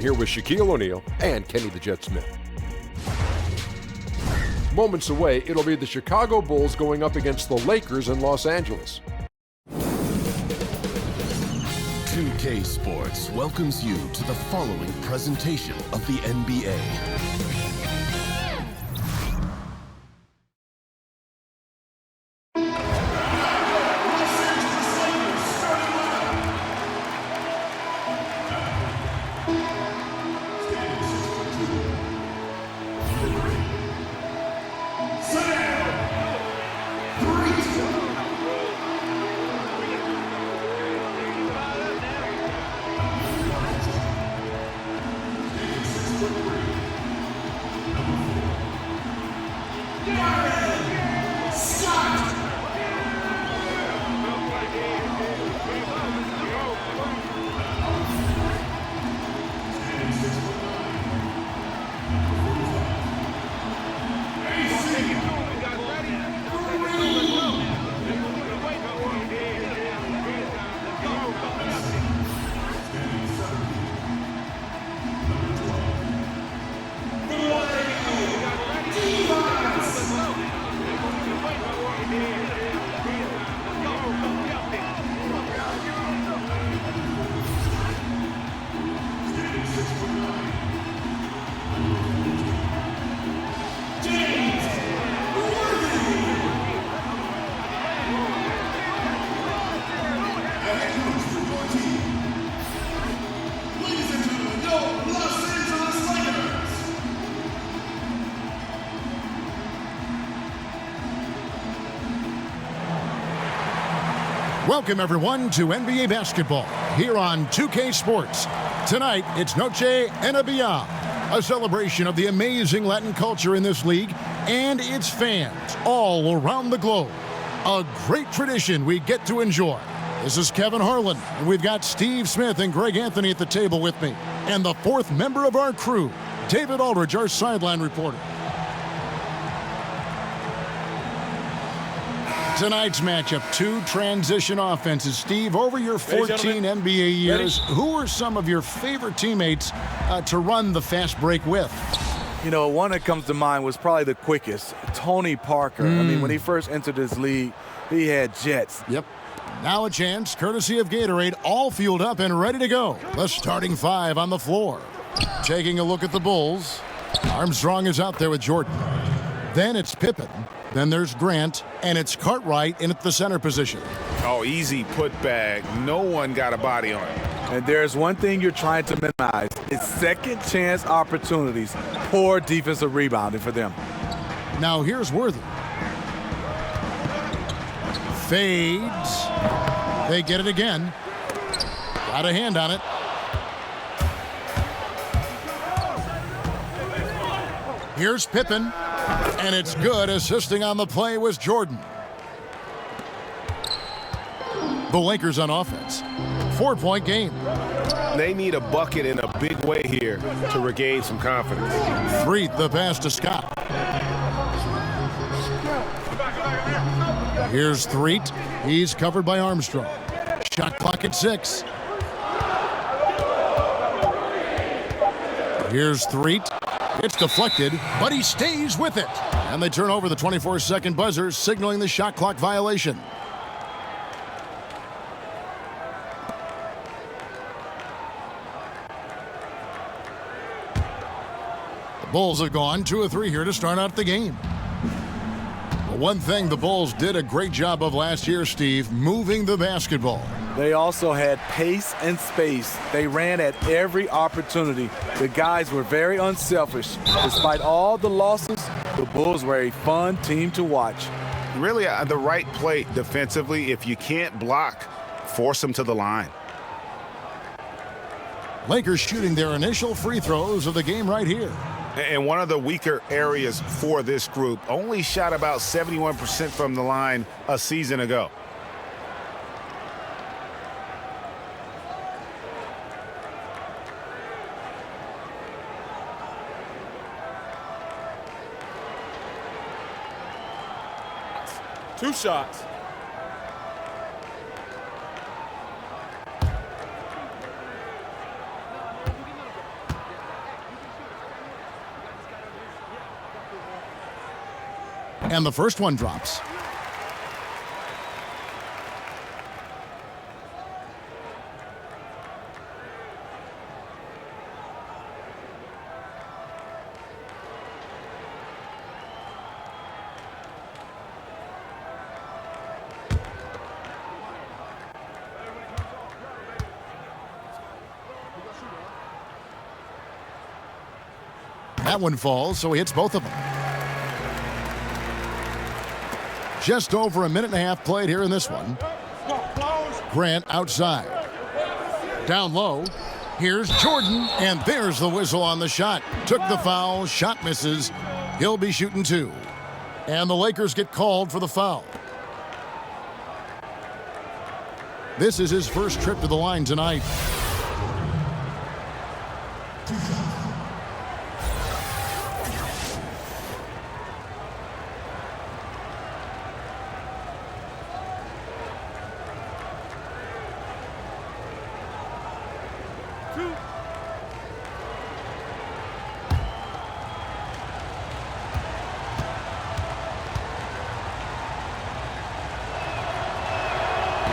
Here with Shaquille O'Neal and Kenny the Jet Smith. Moments away, it'll be the Chicago Bulls going up against the Lakers in Los Angeles. 2K Sports welcomes you to the following presentation of the NBA. Welcome, everyone, to NBA basketball here on 2K Sports. Tonight, it's Noche Enabia, a celebration of the amazing Latin culture in this league and its fans all around the globe. A great tradition we get to enjoy. This is Kevin Harlan, and we've got Steve Smith and Greg Anthony at the table with me. And the fourth member of our crew, David Aldridge, our sideline reporter. Tonight's matchup, two transition offenses. Steve, over your 14 NBA years, who are some of your favorite teammates to run the fast break with? You know, one that comes to mind was probably the quickest, Tony Parker. I mean, when he first entered this league, he had jets. Yep. Now a chance, courtesy of Gatorade, all fueled up and ready to go. The starting five on the floor. Taking a look at the Bulls. Armstrong is out there with Jordan. Then it's Pippen. Then there's Grant, and it's Cartwright in at the center position. Oh, easy putback. No one got a body on it. And there's one thing you're trying to minimize. It's second chance opportunities. Poor defensive rebounding for them. Now here's Worthy. Fades. They get it again. Got a hand on it. Here's Pippen. And it's good. Assisting on the play was Jordan. The Lakers on offense. 4-point game. They need a bucket in a big way here to regain some confidence. Freeth, the pass to Scott. Here's Threet. He's covered by Armstrong. Shot clock at 6. Here's Threet. It's deflected, but he stays with it. And they turn over the 24-second buzzer, signaling the shot clock violation. The Bulls have gone 2 of 3 here to start out the game. One thing the Bulls did a great job of last year, Steve, moving the basketball. They also had pace and space. They ran at every opportunity. The guys were very unselfish. Despite all the losses, the Bulls were a fun team to watch. Really, the right play defensively. If you can't block, force them to the line. Lakers shooting their initial free throws of the game right here. And one of the weaker areas for this group, only shot about 71% from the line a season ago. Two shots. And the first one drops. That one falls, so he hits both of them. Just over a minute and a half played here in this one. Grant outside. Down low. Here's Jordan, and there's the whistle on the shot. Took the foul, shot misses. He'll be shooting two. And the Lakers get called for the foul. This is his first trip to the line tonight.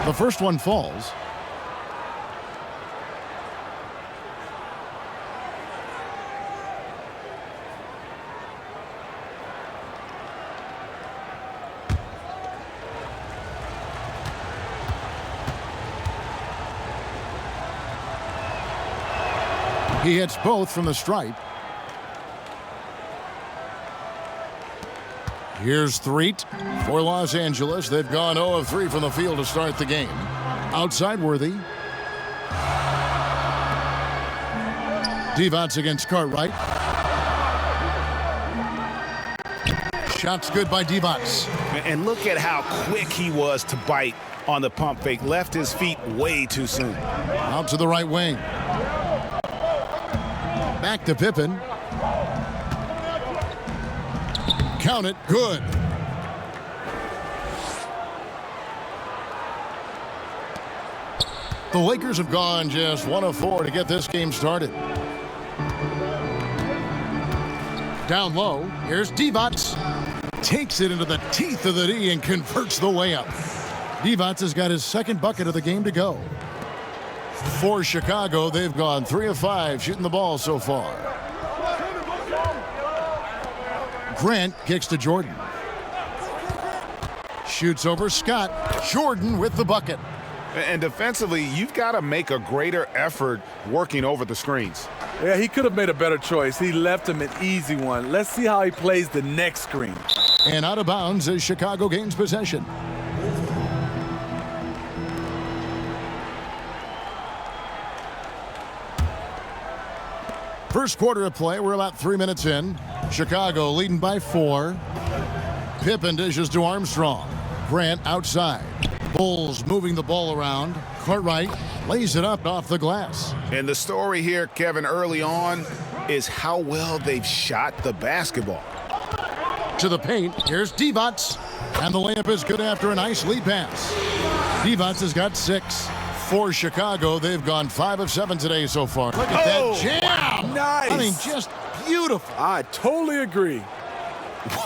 The first one falls. He hits both from the stripe. Here's Threet for Los Angeles. They've gone 0 of 3 from the field to start the game. Outside Worthy. Divac against Cartwright. Shot's good by Divac. And look at how quick he was to bite on the pump fake. Left his feet way too soon. Out to the right wing. Back to Pippen. Count it. Good. The Lakers have gone just 1 of 4 to get this game started. Down low. Here's Divac. Takes it into the teeth of the D and converts the layup. Divac has got his second bucket of the game to go. For Chicago, they've gone 3 of 5 shooting the ball so far. Grant kicks to Jordan. Shoots over Scott. Jordan with the bucket. And defensively, you've got to make a greater effort working over the screens. Yeah, he could have made a better choice. He left him an easy one. Let's see how he plays the next screen. And out of bounds as Chicago gains possession. First quarter of play, we're about 3 minutes in. Chicago leading by 4. Pippen dishes to Armstrong. Grant outside. Bulls moving the ball around. Cartwright lays it up off the glass. And the story here, Kevin, early on is how well they've shot the basketball. To the paint, here's Divac. And the layup is good after a nice lead pass. Divac has got 6. For Chicago, they've gone 5 of 7 today so far. Look at that jam. Nice. I mean, just beautiful. I totally agree.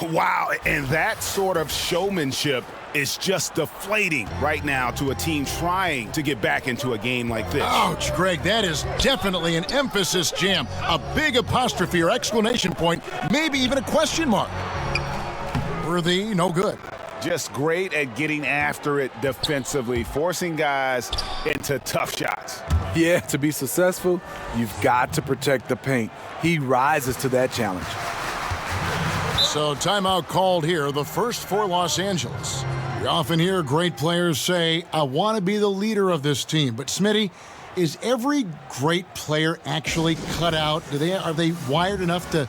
Wow, and that sort of showmanship is just deflating right now to a team trying to get back into a game like this. Ouch, Greg, that is definitely an emphasis jam. A big apostrophe or exclamation point, maybe even a question mark. Worthy, no good. Just great at getting after it defensively, forcing guys into tough shots. Yeah, to be successful, you've got to protect the paint. He rises to that challenge. So timeout called here, the first for Los Angeles. We often hear great players say, I want to be the leader of this team. But Smitty, is every great player actually cut out? Are they wired enough to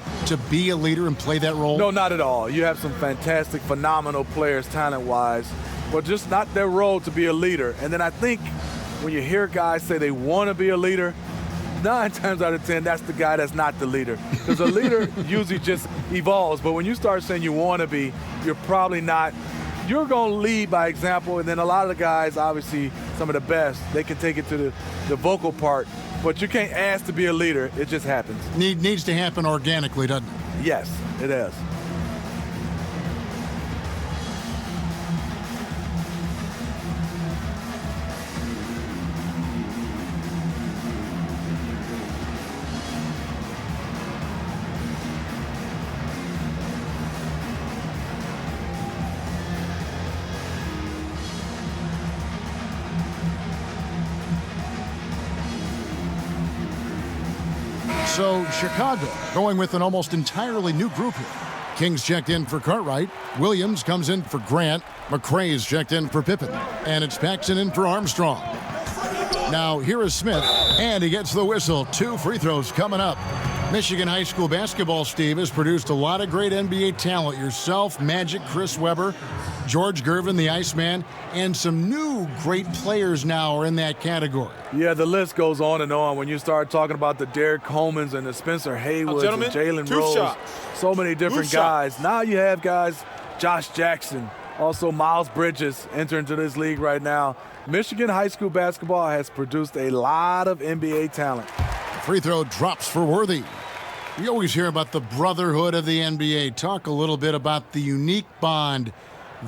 be a leader and play that role? No, not at all. You have some fantastic, phenomenal players talent-wise, but just not their role to be a leader. And then I think when you hear guys say they want to be a leader, 9 times out of 10, that's the guy that's not the leader. Because a leader usually just evolves. But when you start saying you want to be, you're probably not. You're going to lead by example. And then a lot of the guys, obviously, some of the best, they can take it to the vocal part. But you can't ask to be a leader. It just happens. Needs to happen organically, doesn't it? Yes, it does. So Chicago going with an almost entirely new group here. King's checked in for Cartwright. Williams comes in for Grant. McCrae's checked in for Pippen. And it's Paxson in for Armstrong. Now here is Smith, and he gets the whistle. 2 free throws coming up. Michigan high school basketball, Steve, has produced a lot of great NBA talent. Yourself, Magic, Chris Webber, George Gervin, the Iceman, and some new great players now are in that category. Yeah, the list goes on and on. When you start talking about the Derek Colemans and the Spencer Haywoods and Jalen Rose, so many different guys. Now you have guys, Josh Jackson, also Miles Bridges entering into this league right now. Michigan high school basketball has produced a lot of NBA talent. Free throw drops for Worthy. We always hear about the brotherhood of the NBA. Talk a little bit about the unique bond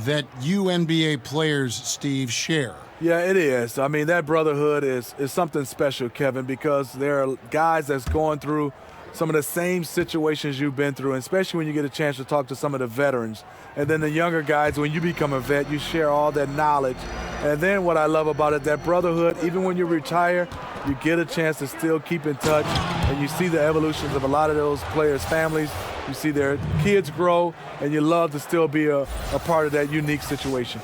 that you NBA players, Steve, share. Yeah, it is. I mean, that brotherhood is something special, Kevin, because there are guys that's going through some of the same situations you've been through, and especially when you get a chance to talk to some of the veterans. And then the younger guys, when you become a vet, you share all that knowledge. And then what I love about it, that brotherhood, even when you retire, you get a chance to still keep in touch, and you see the evolutions of a lot of those players' families. You see their kids grow, and you love to still be a part of that unique situation.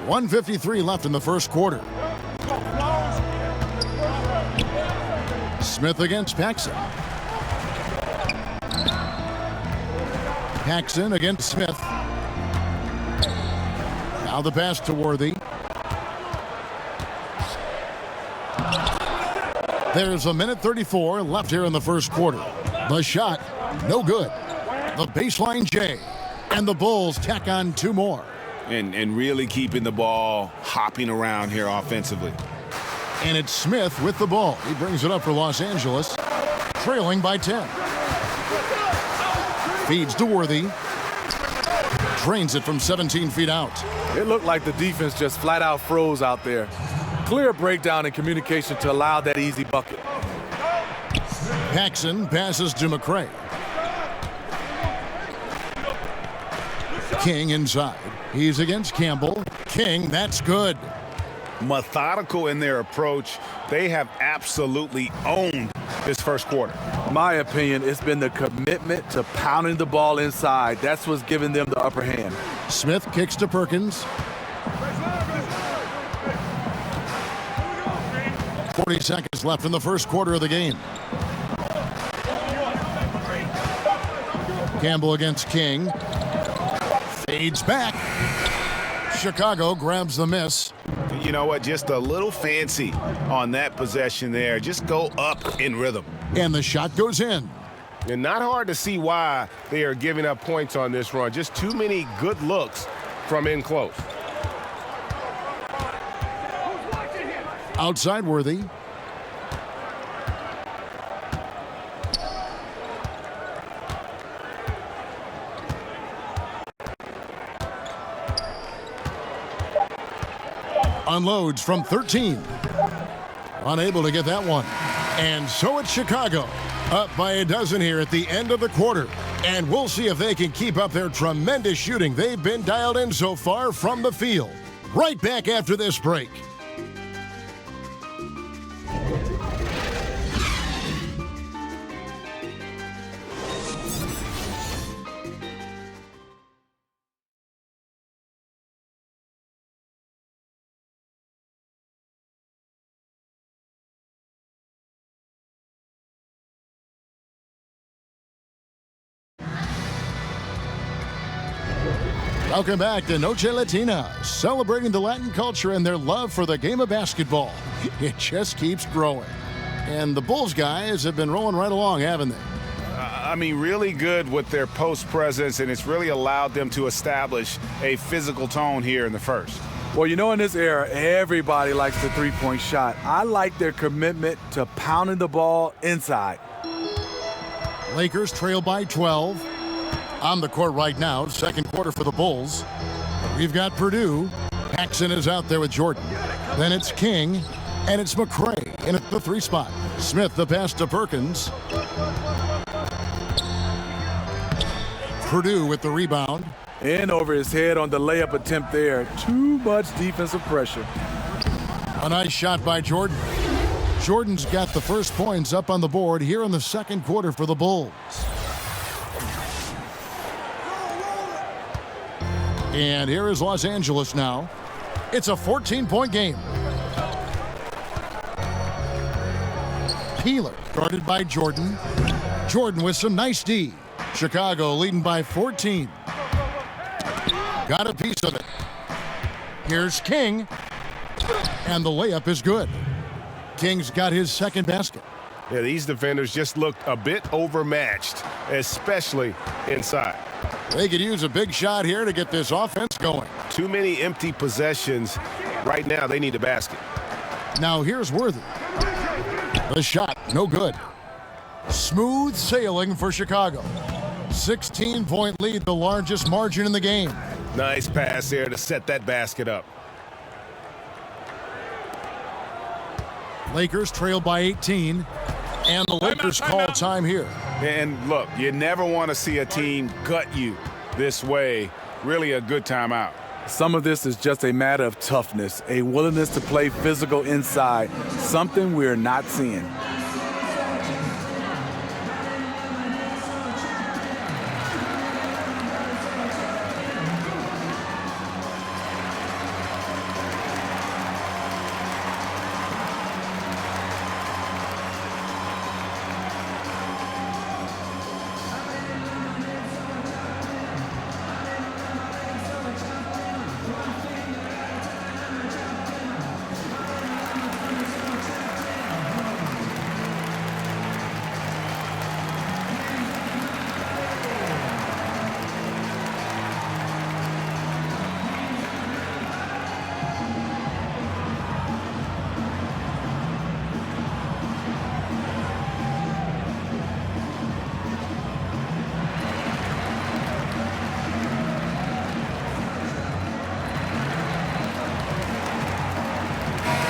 1:53 left in the first quarter. Smith against Paxson. Paxson against Smith. Now the pass to Worthy. There's 1:34 left here in the first quarter. The shot, no good. The baseline J. And the Bulls tack on 2 more. And really keeping the ball hopping around here offensively. And it's Smith with the ball. He brings it up for Los Angeles, trailing by 10. Feeds to Worthy. Drains it from 17 feet out. It looked like the defense just flat out froze out there. Clear breakdown in communication to allow that easy bucket. Paxson passes to McCrae. King inside. He's against Campbell. King, that's good. Methodical in their approach. They have absolutely owned this first quarter. My opinion, it's been the commitment to pounding the ball inside. That's what's giving them the upper hand. Smith kicks to Perkins. 40 seconds left in the first quarter of the game. Campbell against King. Fades back. Chicago grabs the miss. You know what? Just a little fancy on that possession there. Just go up in rhythm. And the shot goes in. And not hard to see why they are giving up points on this run. Just too many good looks from in close. Outside Worthy. Unloads from 13. Unable to get that one. And so it's Chicago. Up by a dozen here at the end of the quarter. And we'll see if they can keep up their tremendous shooting they've been dialed in so far from the field. Right back after this break. Welcome back to Noche Latina, celebrating the Latin culture and their love for the game of basketball. It just keeps growing. And the Bulls guys have been rolling right along, haven't they? I mean, really good with their post presence, and it's really allowed them to establish a physical tone here in the first. Well, you know, in this era, everybody likes the three-point shot. I like their commitment to pounding the ball inside. Lakers trail by 12. On the court right now, second quarter for the Bulls. We've got Purdue. Paxson is out there with Jordan. Then it's King, and it's McCrae in at the 3 spot. Smith the pass to Perkins. Purdue with the rebound. In over his head on the layup attempt there. Too much defensive pressure. A nice shot by Jordan. Jordan's got the first points up on the board here in the second quarter for the Bulls. And here is Los Angeles now. It's a 14-point game. Peeler guarded by Jordan. Jordan with some nice D. Chicago leading by 14. Got a piece of it. Here's King. And the layup is good. King's got his second basket. Yeah, these defenders just looked a bit overmatched, especially inside. They could use a big shot here to get this offense going. Too many empty possessions. Right now, they need a basket. Now here's Worthy. The shot, no good. Smooth sailing for Chicago. 16-point lead, the largest margin in the game. Nice pass there to set that basket up. Lakers trail by 18, and the Lakers call time here. And look, you never want to see a team gut you this way. Really a good timeout. Some of this is just a matter of toughness, a willingness to play physical inside, something we're not seeing.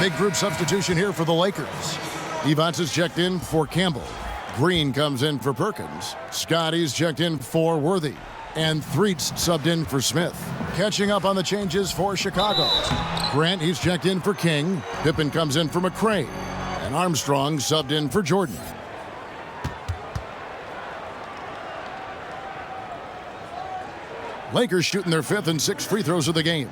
Big group substitution here for the Lakers. Evans is checked in for Campbell. Green comes in for Perkins. Scotty's checked in for Worthy. And Threets subbed in for Smith. Catching up on the changes for Chicago. Grant, he's checked in for King. Pippen comes in for McCray. And Armstrong subbed in for Jordan. Lakers shooting their fifth and sixth free throws of the game.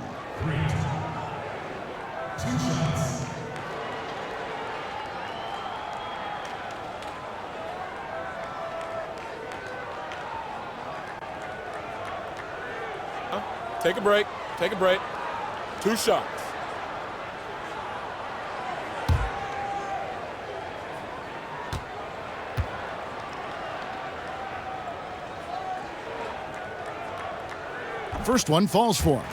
Take a break. Take a break. 2 shots. First one falls for him.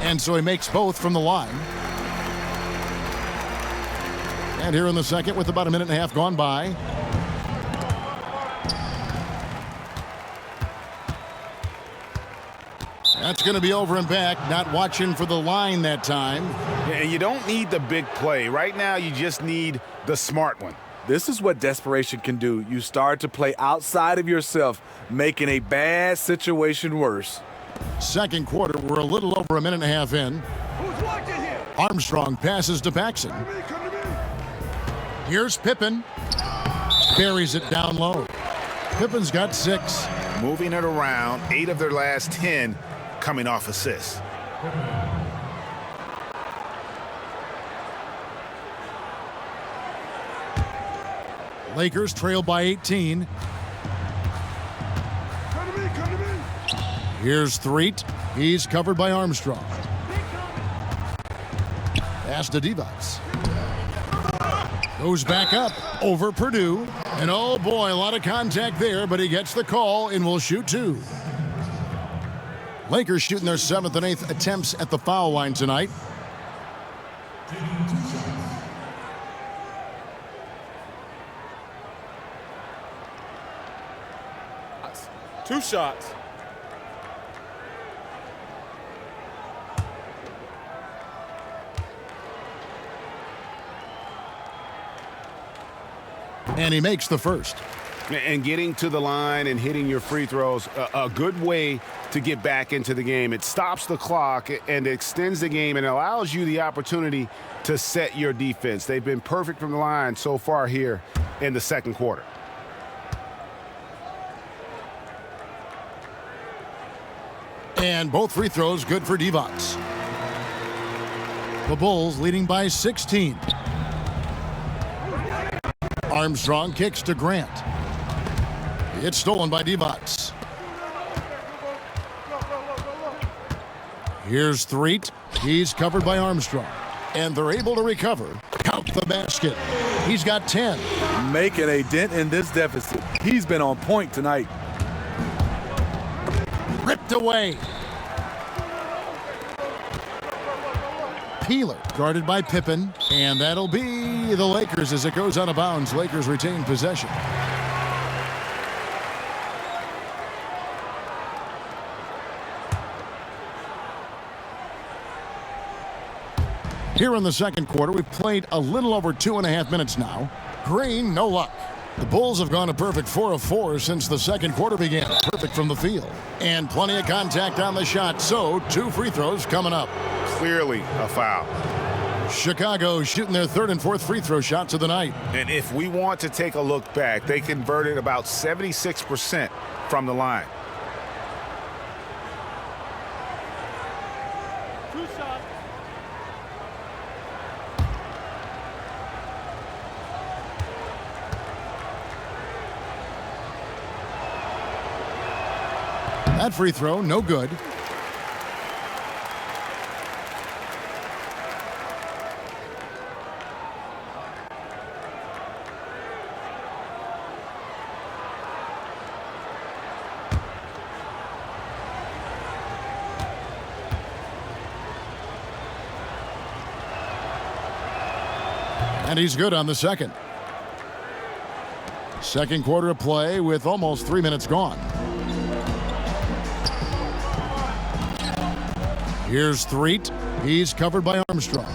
And so he makes both from the line. And here in the second with about a minute and a half gone by. That's going to be over and back. Not watching for the line that time. Yeah, and you don't need the big play. Right now, you just need the smart one. This is what desperation can do. You start to play outside of yourself, making a bad situation worse. Second quarter, we're a little over a minute and a half in. Armstrong passes to Paxson. Here's Pippen. Buries it down low. Pippen's got 6. Moving it around, 8 of their last 10 coming off assists. Lakers trail by 18. Here's Threet. He's covered by Armstrong. Pass to Divac. Goes back up over Purdue. And oh boy, a lot of contact there, but he gets the call and will shoot 2. Lakers shooting their 7th and 8th attempts at the foul line tonight. 2 shots. And he makes the first. And getting to the line and hitting your free throws, a good way to get back into the game. It stops the clock and extends the game and allows you the opportunity to set your defense. They've been perfect from the line so far here in the second quarter. And both free throws good for Divac. The Bulls leading by 16. Armstrong kicks to Grant. It's stolen by Divac. Here's Threet. He's covered by Armstrong. And they're able to recover. Count the basket. He's got 10. Making a dent in this deficit. He's been on point tonight. Ripped away. Peeler guarded by Pippen. And that'll be the Lakers as it goes out of bounds. Lakers retain possession. Here in the second quarter, we've played a little over 2.5 minutes now. Green, no luck. The Bulls have gone a perfect 4 of 4 since the second quarter began. Perfect from the field. And plenty of contact on the shot, so 2 free throws coming up. Clearly a foul. Chicago shooting their 3rd and 4th free throw shots of the night. And if we want to take a look back, they converted about 76% from the line. 2 shots. That free throw, no good. And he's good on the second. Second quarter of play with almost 3 minutes gone. Here's Threet. He's covered by Armstrong.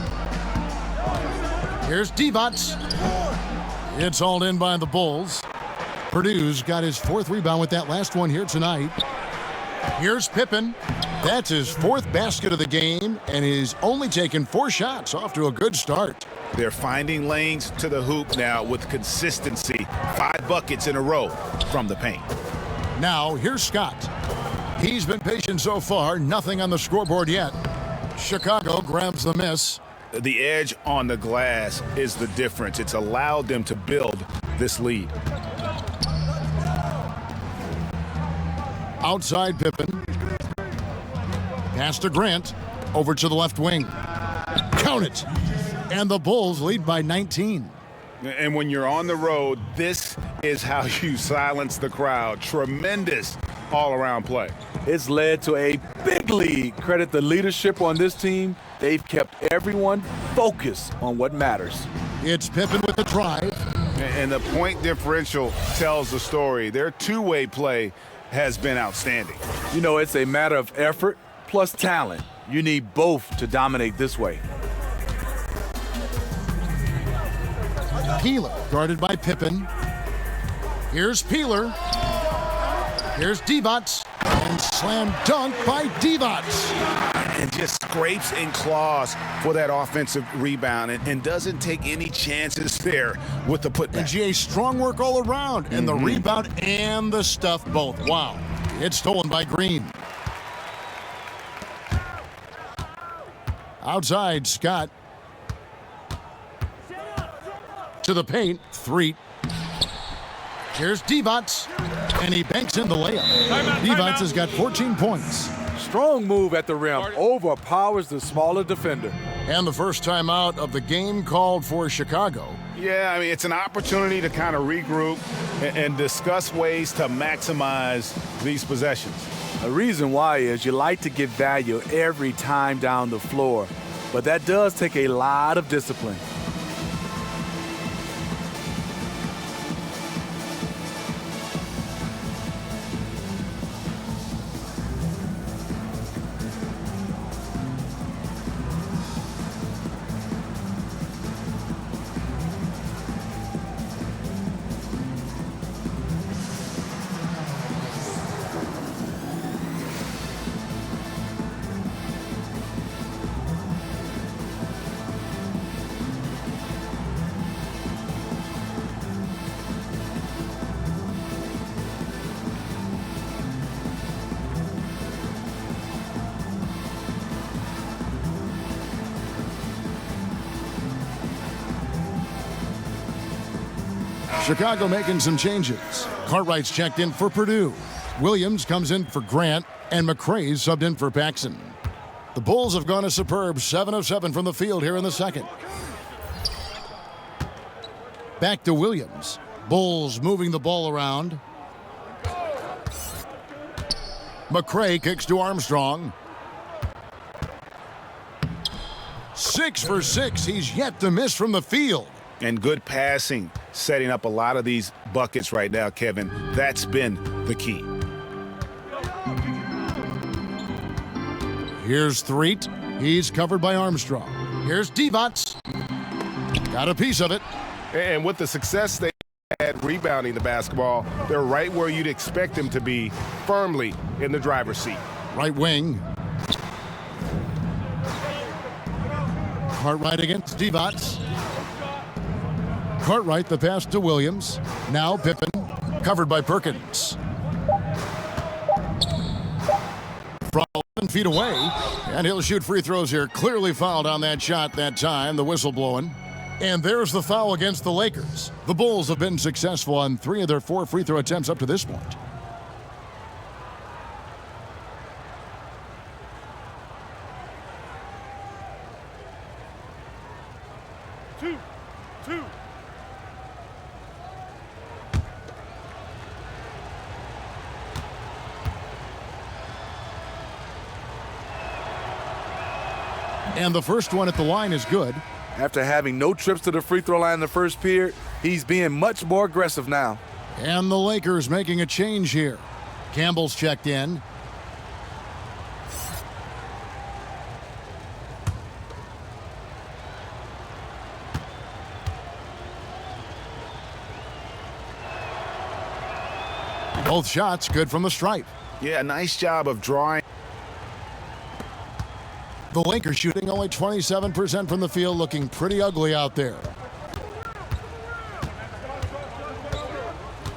Here's Divac. It's hauled in by the Bulls. Purdue's got his 4th rebound with that last one here tonight. Here's Pippen. That's his 4th basket of the game, and he's only taken 4 shots. Off to a good start. They're finding lanes to the hoop now with consistency. 5 buckets in a row from the paint. Now, here's Scott. He's been patient so far. Nothing on the scoreboard yet. Chicago grabs the miss. The edge on the glass is the difference. It's allowed them to build this lead. Outside Pippen. Pass to Grant. Over to the left wing. Count it. And the Bulls lead by 19. And when you're on the road, this is how you silence the crowd. Tremendous all-around play. It's led to a big lead. Credit the leadership on this team. They've kept everyone focused on what matters. It's Pippen with the drive. And the point differential tells the story. Their two-way play has been outstanding. You know, it's a matter of effort plus talent. You need both to dominate this way. Peeler guarded by Pippen. Here's Peeler. Here's Divac. And slam dunk by Divac. And just scrapes and claws for that offensive rebound and doesn't take any chances there with the putback. And GA, strong work all around. And the rebound and the stuff both. Wow. It's stolen by Green. Outside, Scott. To the paint, Threet. Here's Divac, and he banks in the layup. Divac has got 14 points. Strong move at the rim. Overpowers the smaller defender. And the first timeout of the game called for Chicago. Yeah, I mean, it's an opportunity to kind of regroup and discuss ways to maximize these possessions. The reason why is you like to get value every time down the floor, but that does take a lot of discipline. Chicago making some changes. Cartwright's checked in for Purdue. Williams comes in for Grant, and McCray's subbed in for Paxson. The Bulls have gone a superb 7 of 7 from the field here in the second. Back to Williams. Bulls moving the ball around. McCray kicks to Armstrong. 6 for 6. He's yet to miss from the field. And good passing, setting up a lot of these buckets right now, Kevin. That's been the key. Here's Threet. He's covered by Armstrong. Here's Divac. Got a piece of it. And with the success they had rebounding the basketball, they're right where you'd expect them to be, firmly in the driver's seat. Right wing. Cartwright against Divac. Cartwright the pass to Williams. Now Pippen, covered by Perkins. From 11 feet away, and he'll shoot free throws here. Clearly fouled on that shot that time, the whistle blowing. And there's the foul against the Lakers. The Bulls have been successful on 3 of their 4 free throw attempts up to this point. Two. And the first one at the line is good. After having no trips to the free throw line in the first period, he's being much more aggressive now. And the Lakers making a change here. Campbell's checked in. Both shots good from the stripe. Yeah, nice job of drawing. The Lakers shooting only 27% from the field, looking pretty ugly out there.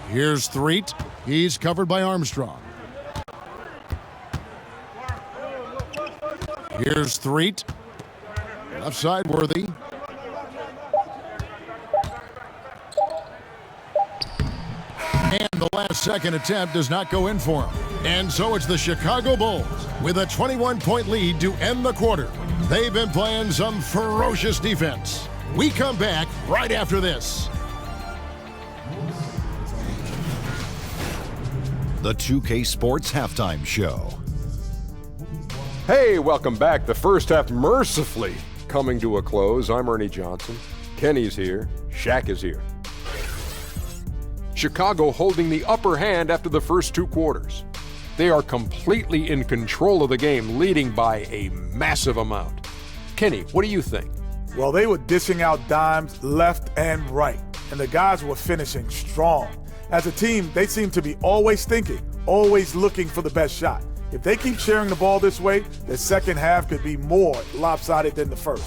Here's Threet. He's covered by Armstrong. Here's Threet. Left side Worthy. And the last second attempt does not go in for him. And so it's the Chicago Bulls with a 21-point lead to end the quarter. They've been playing some ferocious defense. We come back right after this. The 2K Sports Halftime Show. Hey, welcome back. The first half mercifully coming to a close. I'm Ernie Johnson. Kenny's here. Shaq is here. Chicago holding the upper hand after the first 2 quarters. They are completely in control of the game, leading by a massive amount. Kenny, what do you think? Well, they were dishing out dimes left and right, and the guys were finishing strong. As a team, they seem to be always thinking, always looking for the best shot. If they keep sharing the ball this way, the second half could be more lopsided than the first.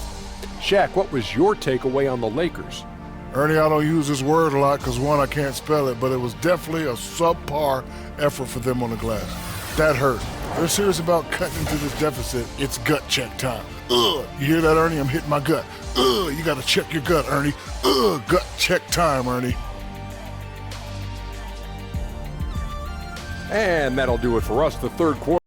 Shaq, what was your takeaway on the Lakers? Ernie, I don't use this word a lot because, one, I can't spell it, but it was definitely a subpar effort for them on the glass. That hurt. If they're serious about cutting into this deficit, it's gut check time. Ugh, you hear that, Ernie? I'm hitting my gut. Ugh, you got to check your gut, Ernie. Ugh, gut check time, Ernie. And that'll do it for us. The third quarter